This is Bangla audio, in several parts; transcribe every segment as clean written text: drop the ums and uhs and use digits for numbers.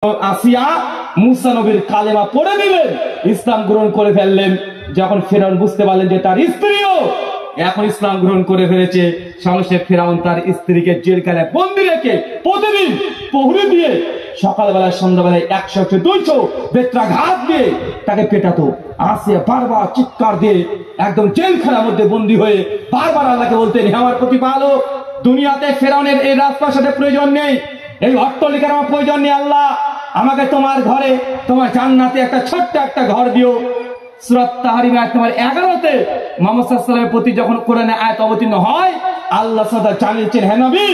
আসিয়া মুসা নবীর কালেমা পড়ে দিলেন, ইসলাম গ্রহণ করে ফেললেন। যখন ফেরাউন বুঝতে পারলেন যে তার স্ত্রীও এখন ইসলাম গ্রহণ করে ফেলেছে, সঙ্গে ফেরাউন তার স্ত্রীকে জেলখানায় বন্দি রেখে প্রতিদিন প্রহরী দিয়ে সকালবেলায় সন্ধ্যাবেলায় 100-200 বেত্রাঘাত দিয়ে তাকে পেটাতো। আসিয়া বারবার চিৎকার দিয়ে একদম জেলখানার মধ্যে বন্দী হয়ে বারবার আল্লাহকে বলতেন, হে আমার প্রতিপালক, দুনিয়াতে ফেরাউনের এই রাজপ্রাসাদের প্রয়োজন নেই, এই অট্টালিকার আমার প্রয়োজন নেই। আল্লাহ, আমাকে তোমার ঘরে, তোমার জান্নাতে একটা ছোট্ট একটা ঘর দিও। সূরা তাহরিম আয়াত নম্বর 11-তে মুহাম্মদ সাল্লাল্লাহু আলাইহি ওয়াসাল্লামের প্রতি যখন কোরআনে আয়াত অবতীর্ণ হয়, আল্লাহ সাদা জানিয়েছেন, হে নবী,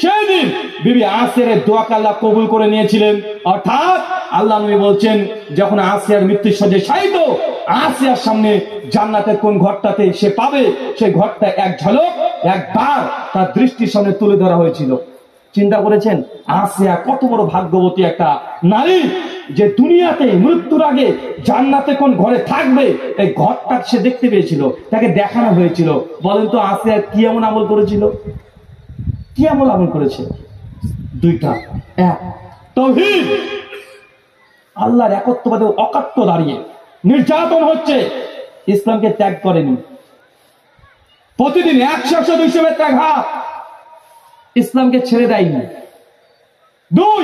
সেই দিন বিবি আসিয়ার দোয়াকে আল্লাহ কবুল করে নিয়েছিলেন। অর্থাৎ আল্লাহ নবী বলছেন, যখন আসিয়ার মৃত্যুর শয্যায় শায়িত, আসিয়ার সামনে জান্নাতের কোন ঘরটাতে সে পাবে, সেই ঘরটা এক ঝলক একবার তার দৃষ্টির সামনে তুলে ধরা হয়েছিল। চিন্তা করেছেন আসিয়া কত বড় ভাগ্যবতী একটা নারী, যে দুনিয়াতে মৃত্যুর আগে জান্নাতে কোন ঘরে থাকবে, এই ঘরটা সে দেখতে পেয়েছিল, তাকে দেখানো হয়েছিল। বলেন তো আসিয়া কি এমন আমল করেছিল? কি এমন আমল করেছে? দুইটা। এক, তাওহীদ, আল্লাহর একত্ববাদে অকাট্য দাঁড়িয়ে নির্যাতন হচ্ছে, ইসলামকে ত্যাগ করেনি। প্রতিদিন 100-200 বেত্রাঘাত, ইসলামকে ছেড়ে দেয়নি। দুই,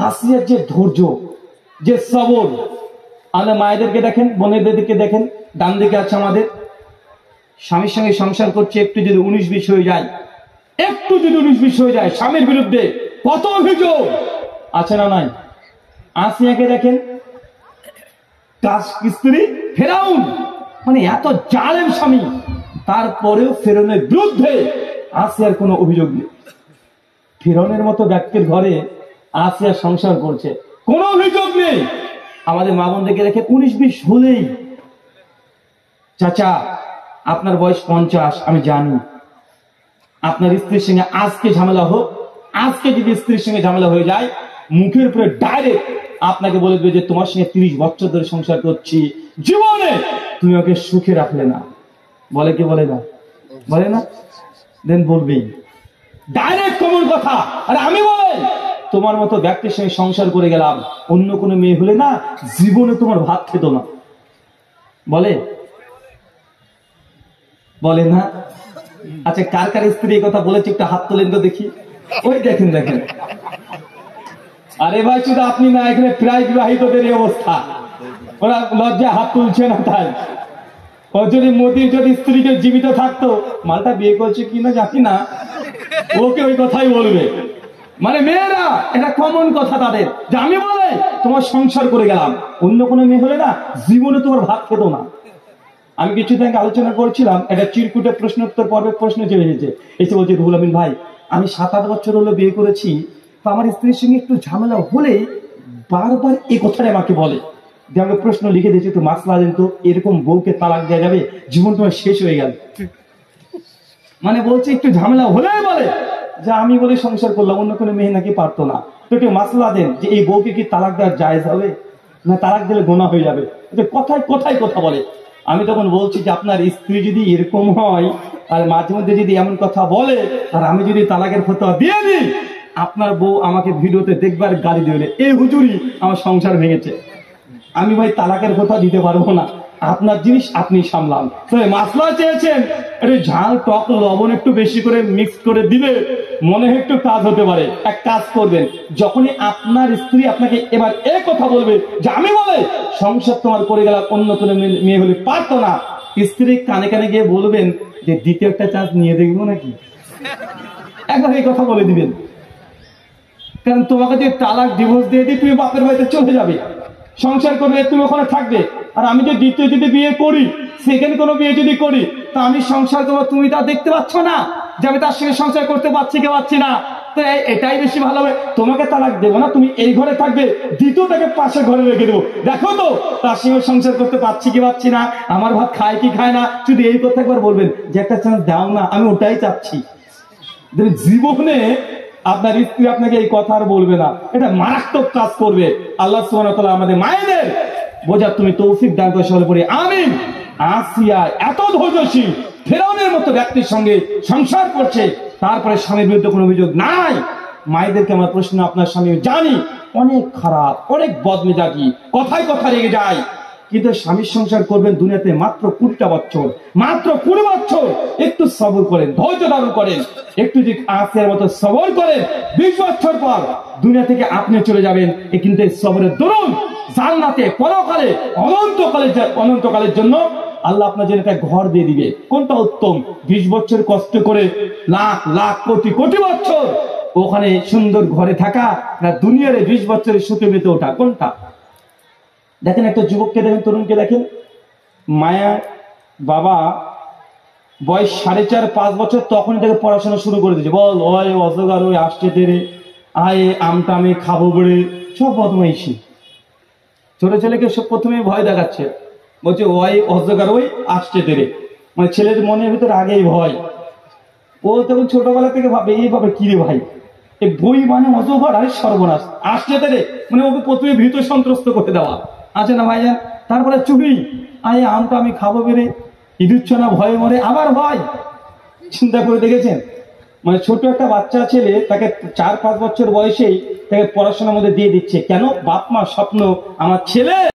আসিয়ার যে ধৈর্য, যে সবর। আমাদের মায়েদেরকে দেখেন, বোনেদেরকে দেখেন, ডান দিকে আছে আমাদের, স্বামীর সঙ্গে সংসার করছে, একটু যদি 19-20 হয়ে যায়, একটু যদি 19-20 হয়ে যায়, স্বামীর বিরুদ্ধে কত অভিযোগ আছে না নাই? আসিয়াকে দেখেন, স্ত্রী ফেরাউন, মানে এত জালেম স্বামী, তারপরেও ফেরাউনের বিরুদ্ধে আসিয়ার কোনো অভিযোগ নেই। ফিরনের মতো ব্যক্তির ঘরে আসিয়া সংসার করছে, কোনো অভিযোগ নেই। আমাদের মা বোনদেরকে দেখে 19-20 হলেই, চাচা আপনার বয়স 50, আমি জানি আপনার স্ত্রীর সঙ্গে আজকে ঝামেলা হোক, আজকে যদি স্ত্রীর সঙ্গে ঝামেলা হয়ে যায়, মুখের উপরে ডাইরেক্ট আপনাকে বলে দেবে যে তোমার সঙ্গে 30 বছর ধরে সংসার করছি, জীবনে তুমি ওকে সুখে রাখলে না। বলে কি বলে না? বলে না? দেন বলবেই ডাইরেক্ট কমন কথা। আর আমি বলে তোমার মতো ব্যক্তির সঙ্গে সংসার করে গেলাম, অন্য কোনো মেয়ে হলে না জীবনে তোমার ভাত খেত না। বলে বলে না? আচ্ছা, কার কার স্ত্রী এই কথা বলেছে একটু হাত তোলেন তো দেখি। ওই দেখেন দেখেন, আরে ভাই শুধু আপনি না, এখানে প্রায় বিবাহিতদের এই অবস্থা, ওরা লজ্জা হাত তুলছে না। তাই ও যদি মোদির যদি স্ত্রীকে জীবিত থাকতো, মালটা বিয়ে করছে কিনা জানি না, ওকে ওই কথাই বলবে। মানে মেয়েরা এটা কমন কথা তাদের, যে আমি বলে তোমার সংসার করে গেলাম, অন্য কোনো মেয়ে হলে না জীবনে তোমার ভাত খেত না। আমি কিছুদিন আগে আলোচনা করছিলাম, একটা চিরকুটে প্রশ্নোত্তর পর্বে প্রশ্ন চলে এসেছে, এসে বলছে, রুহুল আমিন ভাই, আমি 7-8 বছর হলো বিয়ে করেছি, তো আমার স্ত্রীর সঙ্গে একটু ঝামেলা হলে বারবার এই কথাটা আমাকে বলে। যে আমাকে প্রশ্ন লিখে দিয়েছে, একটু মাসলা দেন তো, এরকম বউকে তালাক দেওয়া যাবে? জীবন তোমার শেষ হয়ে গেল। মানে বলছে একটু ঝামেলা হলেই বলে যে আমি বলে সংসার করলাম, অন্য কোনো মেয়ে নাকি পারতো না, তো একটু মাসলা দেন যে এই বউকে কি তালাক দেওয়া জায়েজ হবে, না তালাক দিলে গুনাহ হয়ে যাবে? কথায় কথায় কথা বলে। আমি তখন বলছি যে আপনার স্ত্রী যদি এরকম হয়, আর মাঝে মধ্যে যদি এমন কথা বলে, আর আমি যদি তালাকের ফতোয়া দিয়ে দিই, আপনার বউ আমাকে ভিডিওতে দেখবার গালি দিলে, এই হুজুরি আমার সংসার ভেঙেছে। আমি ভাই তালাকের কথা দিতে পারবো না, আপনার জিনিস আপনি সামলান। তো মাসলা চেয়েছেন, ঝাল টক লবণ একটু বেশি করে মিক্স করে দিলে মনে হয় একটু কাজ হতে পারে। এক কাজ করবেন, যখনই আপনার স্ত্রী আপনাকে এবার এই কথা বলবে যে আমি বলে সংসার তোমার করে গেলাম, অন্য কোনো মেয়ে হলে পারতো না, স্ত্রী কানে কানে গিয়ে বলবেন যে দ্বিতীয় একটা চান্স নিয়ে দেখবো নাকি, একবার এই কথা বলে দিবেন। কারণ তোমাকে যে তালাক ডিভোর্স দিয়ে দিই, তুমি বাপের বাড়িতে চলে যাবে, সংসার করবে, তুমি ওখানে থাকবে। আর আমি যে দ্বিতীয় যদি বিয়ে করি, সেকেন্ড কোনো বিয়ে যদি করি, তা আমি সংসার করবো, তুমি তা দেখতে পাচ্ছ না যে আমি তার সঙ্গে সংসার করতে পারছি কি পারছি না? তো এটাই বেশি ভালো হবে, তোমাকে তালাক দেবো না, তুমি এই ঘরে থাকবে, দ্বিতীয়টাকে পাশের ঘরে রেখে দেবো, দেখো তো তার সঙ্গে সংসার করতে পারছি কি পারছি না, আমার ভাত খায় কি খায় না। শুধু এই কথা একবার বলবেন যে একটা চান্স দাও না, আমি ওটাই চাচ্ছি। জীবনে আপনার স্ত্রী আপনাকে এই কথা আর বলবে না, এটা মারাত্মক কাজ করবে। আল্লাহ সুবহানাহু ওয়া তাআলা আমাদের মায়েদের বোঝার তুমি তৌফিক দান করে সকলে পড়ি আমিন। আসিয়া এত ধৈর্যশীল, ফেরাউনের মতো ব্যক্তির সঙ্গে সংসার করছে, তারপরে স্বামীর বিরুদ্ধে কোনো অভিযোগ নাই, মায়েদেরকে আমার প্রশ্ন, আপনার স্বামী জানি অনেক খারাপ, অনেক বদমেজাজি, কথায় কথা রেগে যায়, কিন্তু স্বামীর সংসার করবেন দুনিয়াতে মাত্র 20টা বছর, মাত্র 20 বছর। একটু সবর করেন, ধৈর্য ধারণ করেন, একটু যদি আজকের মতো সবর করেন, 20 বছর পর দুনিয়া থেকে আপনি চলে যাবেন। কিন্তু এই সবরের দরুন জান্নাতে পরকালে অনন্তকালের জন্য আল্লাহ আপনার জন্য একটা ঘর দিয়ে দিবে। কোনটা উত্তম? 20 বছর কষ্ট করে লাখ লাখ কোটি কোটি বছর ওখানে সুন্দর ঘরে থাকা, না দুনিয়ার 20 বছরের সুখে মেতে ওঠা, কোনটা? দেখেন একটা যুবককে দেখেন, তরুণকে দেখেন, মায়া বাবা বয়স 4.5-5 বছর, তখনই তাকে পড়াশোনা শুরু করে দিয়েছে। বল ওই অজগার, ওই আসছে তেরে, আয় আমটা আমি খাবো বলে সব বদমাইশি। ছোট ছেলেকে সব প্রথমে ভয় দেখাচ্ছে, বলছে ওই অজগার, ওই আসছে তেরে, মানে ছেলের মনের ভিতরে আগেই ভয়। ও তখন ছোটবেলা থেকে ভাবে, এইভাবে কি রে ভাই, এই বই মানে অজগর, আরে সর্বনাশ, আসছে তেরে, মানে ওকে প্রথমে ভীত সন্ত্রস্ত করে দেওয়া আছে না ভাইজান। তারপরে চুপি, আয় আমটা আমি খাবো বেরে, ইঁদুচ্ছ না ভয়ে মরে, আবার ভয়। চিন্তা করে দেখেছেন? মানে ছোট একটা বাচ্চা ছেলে, তাকে 4-5 বছর বয়সেই তাকে পড়াশোনার মধ্যে দিয়ে দিচ্ছে। কেন? বাপ মা স্বপ্ন আমার ছেলে